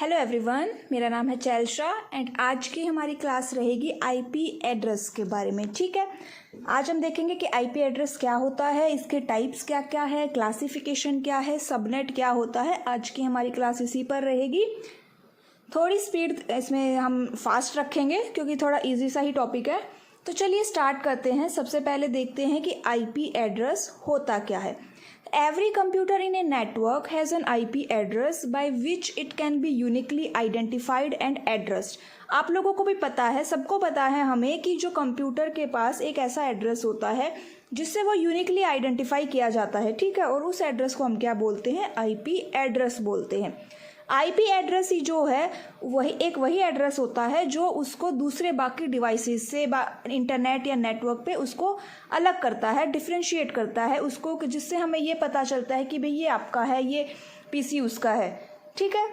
Hello everyone, मेरा नाम है चैलशा एंड आज की हमारी क्लास रहेगी आईपी एड्रेस के बारे में। ठीक है, आज हम देखेंगे कि आईपी एड्रेस क्या होता है, इसके टाइप्स क्या क्या है, क्लासिफिकेशन क्या है, सबनेट क्या होता है। आज की हमारी क्लास इसी पर रहेगी। थोड़ी स्पीड इसमें हम फास्ट रखेंगे क्योंकि थोड़ा इजी सा ही टॉपिक है। तो चलिए स्टार्ट करते हैं। सबसे पहले देखते हैं कि आईपी एड्रेस होता क्या है। Every computer in a network has an IP address by which it can be uniquely identified and addressed. आप लोगों को भी पता है, सबको पता है हमें कि जो कंप्यूटर के पास एक ऐसा एड्रेस होता है जिससे वो यूनिकली आइडेंटिफाई किया जाता है। ठीक है, और उस एड्रेस को हम क्या बोलते हैं? आईपी एड्रेस बोलते हैं। आईपी एड्रेस ही जो है वही एड्रेस होता है जो उसको दूसरे बाकी डिवाइसेस से इंटरनेट या नेटवर्क पे उसको अलग करता है, डिफरेंशिएट करता है उसको, जिससे हमें ये पता चलता है कि भाई ये आपका है, ये पीसी उसका है। ठीक है,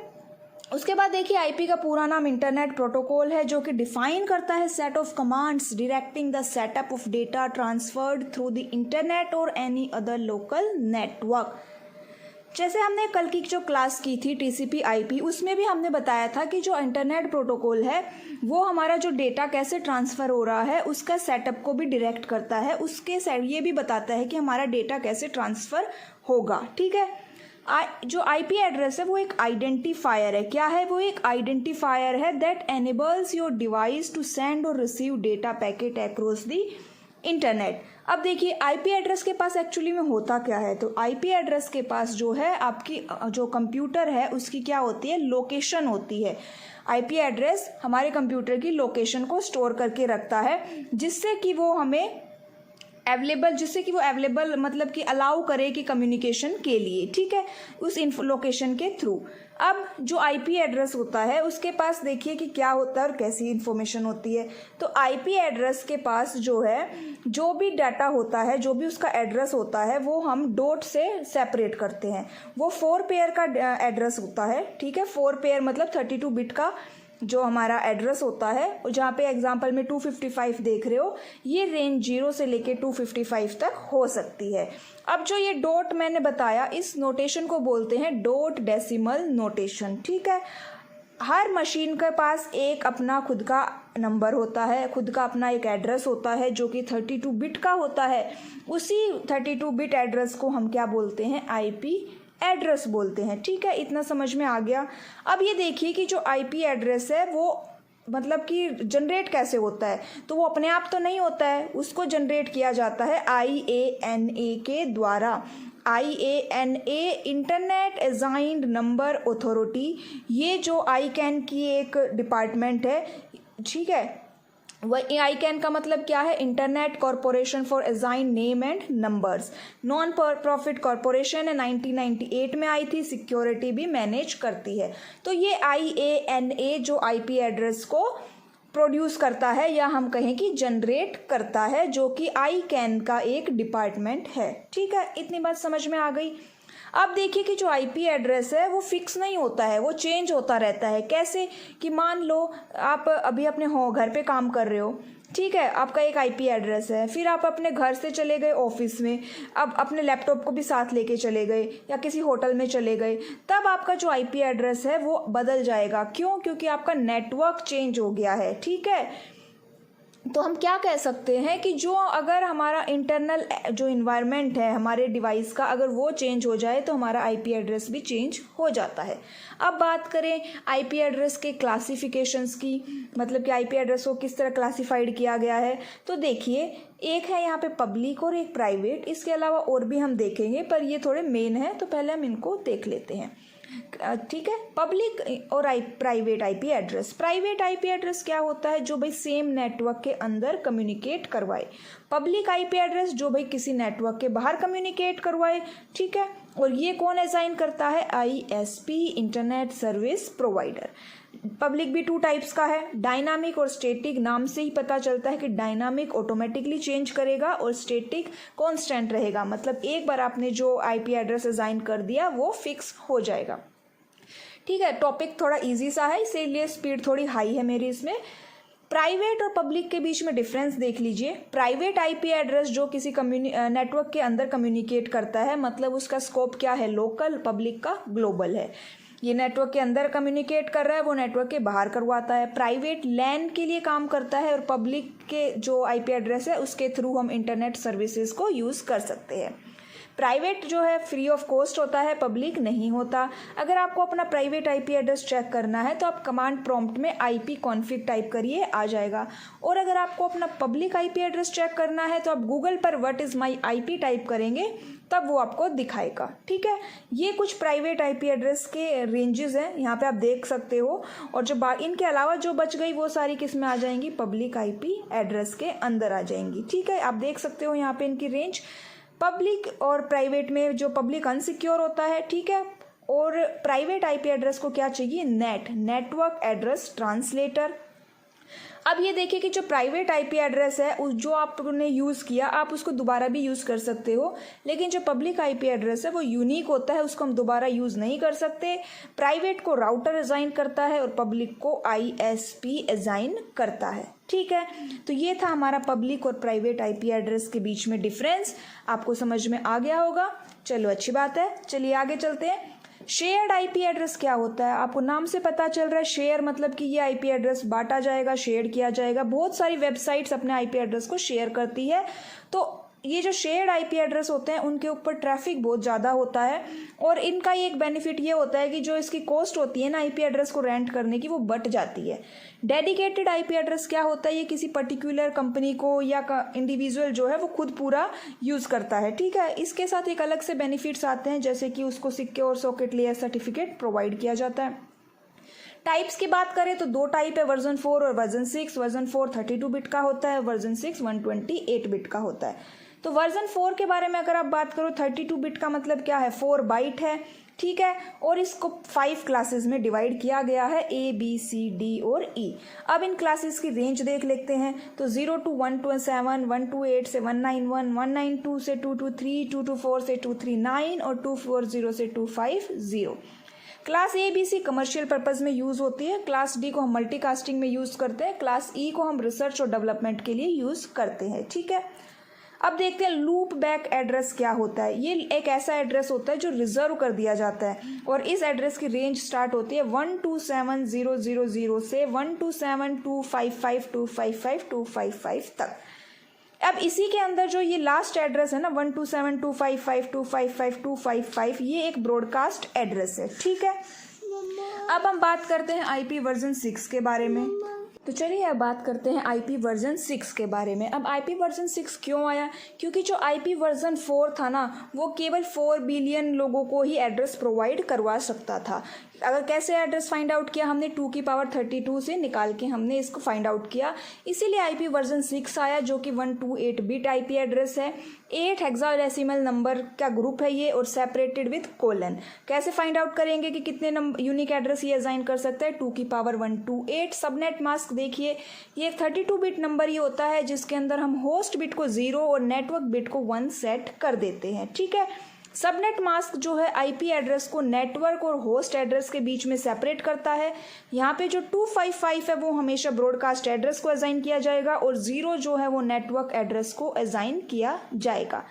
उसके बाद देखिए आईपी का पूरा नाम इंटरनेट प्रोटोकॉल है जो कि डिफाइन करता है set of commands directing the setup of data transferred through the internet और एनी अदर लोकल नेटवर्क। जैसे हमने कल की जो क्लास की थी टीसीपी आईपी, उसमें भी हमने बताया था कि जो इंटरनेट प्रोटोकॉल है वो हमारा जो डेटा कैसे ट्रांसफ़र हो रहा है उसका सेटअप को भी डायरेक्ट करता है, उसके ये भी बताता है कि हमारा डेटा कैसे ट्रांसफ़र होगा। ठीक है, जो आईपी एड्रेस है वो एक आइडेंटिफायर है। क्या है वो? एक आइडेंटिफायर है that enables your device to send और receive data packet across the internet. अब देखिए आईपी एड्रेस के पास एक्चुअली में होता क्या है। तो आईपी एड्रेस के पास जो है आपकी जो कंप्यूटर है उसकी क्या होती है? लोकेशन होती है। आईपी एड्रेस हमारे कंप्यूटर की लोकेशन को स्टोर करके रखता है जिससे कि वो अवेलेबल मतलब कि अलाउ करे कि कम्युनिकेशन के लिए। ठीक है, उस लोकेशन के थ्रू। अब जो आईपी एड्रेस होता है उसके पास देखिए कि क्या होता है और कैसी इन्फॉर्मेशन होती है। तो आईपी एड्रेस के पास जो है जो भी डाटा होता है, जो भी उसका एड्रेस होता है वो हम डॉट से सेपरेट करते हैं। वो 4 पेयर का एड्रेस होता है। ठीक है, 4 पेयर मतलब 32 बिट का जो हमारा एड्रेस होता है, जहाँ पे एग्जांपल में 255 देख रहे हो, ये रेंज 0 से लेके 255 तक हो सकती है। अब जो ये डॉट मैंने बताया, इस नोटेशन को बोलते हैं डॉट डेसिमल नोटेशन। ठीक है, हर मशीन के पास एक अपना खुद का नंबर होता है, खुद का अपना एक एड्रेस होता है जो कि 32 बिट का होता है। उसी 32 बिट एड्रेस को हम क्या बोलते हैं? आईपी एड्रेस बोलते हैं। ठीक है, इतना समझ में आ गया। अब ये देखिए कि जो आईपी एड्रेस है वो मतलब कि जनरेट कैसे होता है। तो वो अपने आप तो नहीं होता है, उसको जनरेट किया जाता है IANA के द्वारा। IANA internet assigned number authority, ये जो ICANN की एक डिपार्टमेंट है। ठीक है, वह ICANN का मतलब क्या है? Internet corporation for assign name and numbers. Non profit corporation है, 1998 में आई थी, सिक्योरिटी भी मैनेज करती है। तो ये IANA जो आईपी एड्रेस को प्रोड्यूस करता है या हम कहें कि जनरेट करता है, जो कि ICANN का एक डिपार्टमेंट है। ठीक है, इतनी बात समझ में आ गई। अब देखिए कि जो आईपी एड्रेस है वो फिक्स नहीं होता है, वो चेंज होता रहता है। कैसे कि मान लो आप अभी अपने घर पे काम कर रहे हो। ठीक है, आपका एक आईपी एड्रेस है, फिर आप अपने घर से चले गए ऑफिस में, अब अपने लैपटॉप को भी साथ लेके चले गए या किसी होटल में चले गए, तब आपका जो आईपी एड्रेस है वो बदल जाएगा। क्यों? क्योंकि आपका नेटवर्क चेंज हो गया है। ठीक है, तो हम क्या कह सकते हैं कि जो अगर हमारा इंटरनल जो इन्वायरमेंट है हमारे डिवाइस का, अगर वो चेंज हो जाए तो हमारा आईपी एड्रेस भी चेंज हो जाता है। अब बात करें आईपी एड्रेस के क्लासिफिकेशंस की, मतलब कि आईपी एड्रेस को किस तरह क्लासिफाइड किया गया है। तो देखिए, एक है यहाँ पे पब्लिक और एक प्राइवेट, इसके अलावा और भी हम देखेंगे पर ये थोड़े मेन है, तो पहले हम इनको देख लेते हैं। ठीक है, पब्लिक और private IP address. Private IP address क्या होता है? जो भाई सेम नेटवर्क के अंदर कम्युनिकेट करवाए। पब्लिक आईपी एड्रेस जो भाई किसी नेटवर्क के बाहर कम्युनिकेट करवाए। ठीक है, और ये कौन असाइन करता है? ISP, internet service provider. Public भी 2 टाइप्स का है, डायनामिक और स्टैटिक। नाम से ही पता चलता है कि डायनामिक ऑटोमेटिकली चेंज करेगा और स्टैटिक कांस्टेंट रहेगा, मतलब एक बार आपने जो आईपी एड्रेस असाइन कर दिया वो फिक्स हो जाएगा। ठीक है, टॉपिक थोड़ा इजी सा है इसीलिए स्पीड थोड़ी हाई है मेरी इसमें। प्राइवेट और पब्लिक के बीच में डिफरेंस देख लीजिए। प्राइवेट आईपी एड्रेस जो किसी नेटवर्क के अंदर कम्युनिकेट करता है, मतलब उसका स्कोप क्या है? लोकल। पब्लिक का ग्लोबल है। ये नेटवर्क के अंदर कम्युनिकेट कर रहा है, वो नेटवर्क के बाहर करवाता है। प्राइवेट लैन के लिए काम करता है और पब्लिक के जो आईपी एड्रेस है उसके थ्रू हम इंटरनेट सर्विसेज को यूज़ कर सकते हैं। प्राइवेट जो है फ्री ऑफ कॉस्ट होता है, पब्लिक नहीं होता। अगर आपको अपना प्राइवेट आईपी एड्रेस चेक करना है तो आप कमांड प्रॉम्प्ट में IP config टाइप करिए, आ जाएगा। और अगर आपको अपना पब्लिक आईपी एड्रेस चेक करना है तो आप गूगल पर what is my IP type करेंगे, तब वो आपको दिखाएगा। ठीक है, ये कुछ प्राइवेट आईपी एड्रेस के रेंजेस हैं, यहाँ पे आप देख सकते हो। और जो इनके अलावा जो बच गई वो सारी किस में आ जाएंगी, पब्लिक आईपी एड्रेस के अंदर आ जाएंगी। ठीक है, आप देख सकते हो यहाँ पे इनकी रेंज। पब्लिक और प्राइवेट में जो पब्लिक अनसिक्योर होता है, ठीक है, और प्राइवेट आईपी एड्रेस को क्या चाहिए, नेटवर्क एड्रेस ट्रांसलेटर। अब ये देखिए कि जो प्राइवेट आईपी एड्रेस है उस जो आपने यूज़ किया आप उसको दोबारा भी यूज़ कर सकते हो, लेकिन जो पब्लिक आईपी एड्रेस है वो यूनिक होता है, उसको हम दोबारा यूज़ नहीं कर सकते। प्राइवेट को राउटर असाइन करता है और पब्लिक को ISP असाइन करता है। ठीक है, तो ये था हमारा पब्लिक और प्राइवेट आईपी एड्रेस के बीच में डिफरेंस। आपको समझ में आ गया होगा, चलो अच्छी बात है। चलिए आगे चलते हैं। शेयर्ड आईपी एड्रेस क्या होता है, आपको नाम से पता चल रहा है। शेयर मतलब कि ये आईपी एड्रेस बांटा जाएगा, शेयर किया जाएगा। बहुत सारी वेबसाइट्स अपने आईपी एड्रेस को शेयर करती है, तो ये जो शेयर्ड आईपी एड्रेस होते हैं उनके ऊपर ट्रैफिक बहुत ज़्यादा होता है। और इनका एक बेनिफिट ये होता है कि जो इसकी कॉस्ट होती है ना आईपी एड्रेस को रेंट करने की, वो बट जाती है। डेडिकेटेड आईपी एड्रेस क्या होता है, ये किसी पर्टिकुलर कंपनी को या इंडिविजुअल जो है वो खुद पूरा यूज़ करता है। ठीक है, इसके साथ एक अलग से बेनिफिट्स आते हैं, जैसे कि उसको secure socket layer certificate provide किया जाता है। टाइप्स की बात करें तो दो टाइप है, वर्जन 4 और वर्जन 6। वर्जन 4 32 बिट का होता है, वर्जन 6 128 बिट का होता है। तो वर्जन 4 के बारे में अगर आप बात करो, 32 बिट का मतलब क्या है, 4 बाइट है। ठीक है, और इसको 5 क्लासेस में डिवाइड किया गया है, ABCD और E। अब इन क्लासेस की रेंज देख लेते हैं, तो 0 to 127, 128 से 191, 192 से 223, 224 से 239 और 240 से 250। क्लास ABC कमर्शियल पर्पज़ में यूज़ होती है। क्लास D को हम मल्टीकास्टिंग में यूज़ करते हैं। क्लास E को हम रिसर्च और डेवलपमेंट के लिए यूज़ करते हैं। ठीक है, अब देखते हैं लूप बैक एड्रेस क्या होता है। ये एक ऐसा एड्रेस होता है जो रिजर्व कर दिया जाता है, और इस एड्रेस की रेंज स्टार्ट होती है 127000 से 127255255255 तक। अब इसी के अंदर जो ये लास्ट एड्रेस है ना 127255255255, ये एक ब्रॉडकास्ट एड्रेस है। ठीक है, अब हम बात करते हैं IP वर्जन 6 के बारे में। तो चलिए अब बात करते हैं IP वर्जन 6 के बारे में। अब IP वर्जन 6 क्यों आया, क्योंकि जो IP वर्जन 4 था ना वो केवल 4 बिलियन लोगों को ही एड्रेस प्रोवाइड करवा सकता था। अगर कैसे एड्रेस फाइंड आउट किया, हमने 2 की पावर 32 से निकाल के हमने इसको फाइंड आउट किया, इसीलिए IP वर्जन 6 आया, जो कि 128 बिट IP एड्रेस है। 8 हेक्साडेसिमल नंबर का ग्रुप है ये, और सेपरेटेड विथ कोलन। कैसे फाइंड आउट करेंगे कि कितने नंबर यूनिक एड्रेस ये असाइन कर सकता है, 2 की पावर 128। सबनेट मास्क देखिए, ये 32 बिट नंबर ये होता है जिसके अंदर हम होस्ट बिट को 0 और नेटवर्क बिट को 1 सेट कर देते हैं। ठीक है, सबनेट मास्क जो है IP एड्रेस को नेटवर्क और होस्ट एड्रेस के बीच में सेपरेट करता है। यहाँ पे जो 255 है वो हमेशा ब्रॉडकास्ट एड्रेस को असाइन किया जाएगा, और 0 जो है वो नेटवर्क एड्रेस को असाइन किया जाएगा।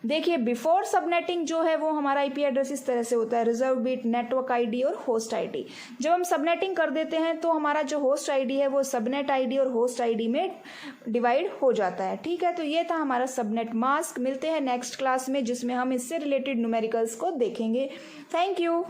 देखिए बिफोर सबनेटिंग जो है वो हमारा IP एड्रेस इस तरह से होता है, रिजर्व बिट, नेटवर्क ID और होस्ट ID। जब हम सबनेटिंग कर देते हैं तो हमारा जो होस्ट ID है वो सबनेट ID और होस्ट ID में डिवाइड हो जाता है। ठीक है, तो ये था हमारा सबनेट मास्क। मिलते हैं नेक्स्ट क्लास में जिसमें हम इससे रिलेटेड न्यूमेरिकल्स को देखेंगे। Thank you.